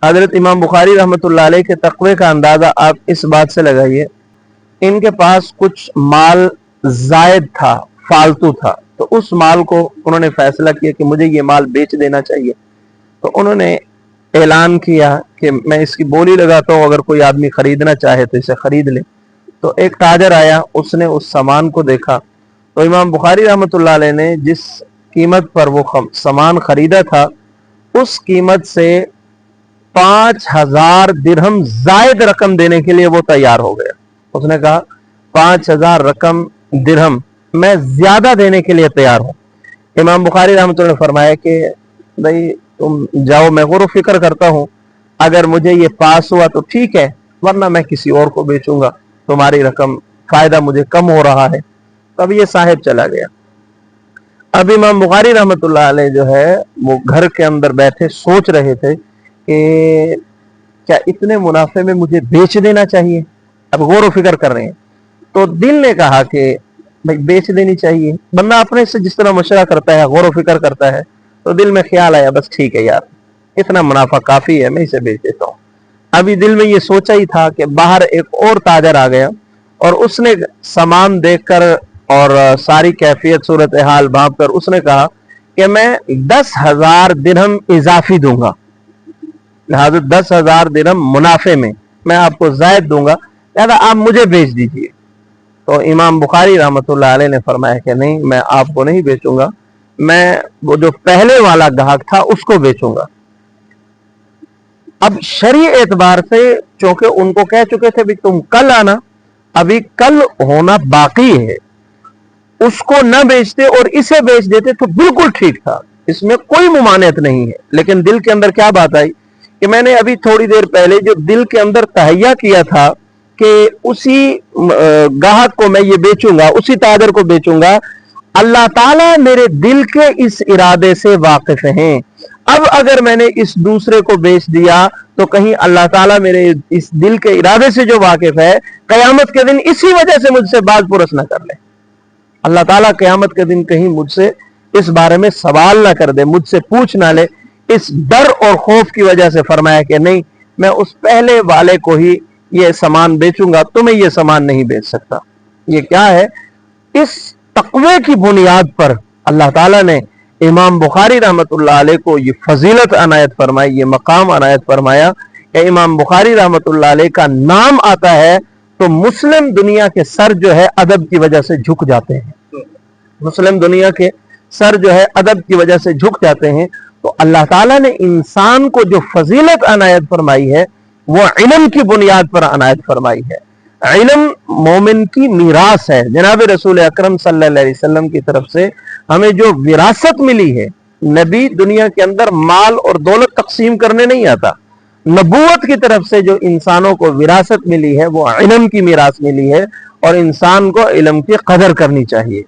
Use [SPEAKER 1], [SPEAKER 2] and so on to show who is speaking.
[SPEAKER 1] حضرت امام بخاری رحمۃ اللہ علیہ کے تقوی کا اندازہ آپ اس بات سے لگائیے، ان کے پاس کچھ مال زائد تھا، فالتو تھا، تو اس مال کو انہوں نے فیصلہ کیا کہ مجھے یہ مال بیچ دینا چاہیے. تو انہوں نے اعلان کیا کہ میں اس کی بولی لگاتا ہوں، اگر کوئی آدمی خریدنا چاہے تو اسے خرید لے. تو ایک تاجر آیا، اس نے اس سامان کو دیکھا، تو امام بخاری رحمۃ اللہ علیہ نے جس قیمت پر وہ سامان خریدا تھا اس قیمت سے 5,000 درہم زائد رقم دینے کے لیے وہ تیار ہو گیا. اس نے کہا 5,000 رقم درہم میں زیادہ دینے کے لیے تیار ہوں. امام بخاری رحمۃ اللہ نے فرمایا کہ بھائی تم جاؤ، میں غور و فکر کرتا ہوں، اگر مجھے یہ پاس ہوا تو ٹھیک ہے، ورنہ میں کسی اور کو بیچوں گا، تمہاری رقم فائدہ مجھے کم ہو رہا ہے. اب یہ صاحب چلا گیا. اب امام بخاری رحمۃ اللہ علیہ جو ہے وہ گھر کے اندر بیٹھے سوچ رہے تھے کہ کیا اتنے منافع میں مجھے بیچ دینا چاہیے. اب غور و فکر کر رہے ہیں تو دل نے کہا کہ بھائی بیچ دینی چاہیے. بندہ اپنے سے جس طرح مشورہ کرتا ہے، غور و فکر کرتا ہے، تو دل میں خیال آیا بس ٹھیک ہے یار، اتنا منافع کافی ہے، میں اسے بیچ دیتا ہوں. ابھی دل میں یہ سوچا ہی تھا کہ باہر ایک اور تاجر آ گیا اور اس نے سامان دیکھ کر اور ساری کیفیت صورتحال بھانپ کر اس نے کہا کہ میں 10,000 درہم اضافی دوں گا، لہٰذا 10,000 درہم منافع میں آپ کو زائد دوں گا، لہذا آپ مجھے بیچ دیجیے. تو امام بخاری رحمۃ اللہ علیہ نے فرمایا کہ نہیں، میں آپ کو نہیں بیچوں گا، میں وہ جو پہلے والا گاہک تھا اس کو بیچوں گا. اب شرعی اعتبار سے چونکہ ان کو کہہ چکے تھے بھی تم کل آنا، ابھی کل ہونا باقی ہے، اس کو نہ بیچتے اور اسے بیچ دیتے تو بالکل ٹھیک تھا، اس میں کوئی ممانعت نہیں ہے. لیکن دل کے اندر کیا بات آئی کہ میں نے ابھی تھوڑی دیر پہلے جو دل کے اندر تہیہ کیا تھا کہ اسی گاہک کو میں یہ بیچوں گا، اسی تاجر کو بیچوں گا، اللہ تعالیٰ میرے دل کے اس ارادے سے واقف ہیں. اب اگر میں نے اس دوسرے کو بیچ دیا تو کہیں اللہ تعالیٰ میرے اس دل کے ارادے سے جو واقف ہے قیامت کے دن اسی وجہ سے مجھ سے باز پرس نہ کر لے. اللہ تعالیٰ قیامت کے دن کہیں مجھ سے اس بارے میں سوال نہ کر دے، مجھ سے پوچھ نہ لے. اس ڈر اور خوف کی وجہ سے فرمایا کہ نہیں، میں اس پہلے والے کو ہی یہ سامان بیچوں گا، تمہیں یہ سامان نہیں بیچ سکتا. یہ کیا ہے؟ اس تقوی کی بنیاد پر اللہ تعالیٰ نے امام بخاری رحمۃ اللہ علیہ کو یہ فضیلت عنایت فرمائی، یہ مقام عنایت فرمایا کہ امام بخاری رحمۃ اللہ علیہ کا نام آتا ہے تو مسلم دنیا کے سر جو ہے ادب کی وجہ سے جھک جاتے ہیں. مسلم دنیا کے سر جو ہے ادب کی وجہ سے جھک جاتے ہیں. تو اللہ تعالیٰ نے انسان کو جو فضیلت عنایت فرمائی ہے وہ علم کی بنیاد پر عنایت فرمائی ہے. علم مومن کی میراث ہے. جناب رسول اکرم صلی اللہ علیہ وسلم کی طرف سے ہمیں جو وراثت ملی ہے، نبی دنیا کے اندر مال اور دولت تقسیم کرنے نہیں آتا، نبوت کی طرف سے جو انسانوں کو وراثت ملی ہے وہ علم کی میراث ملی ہے، اور انسان کو علم کی قدر کرنی چاہیے.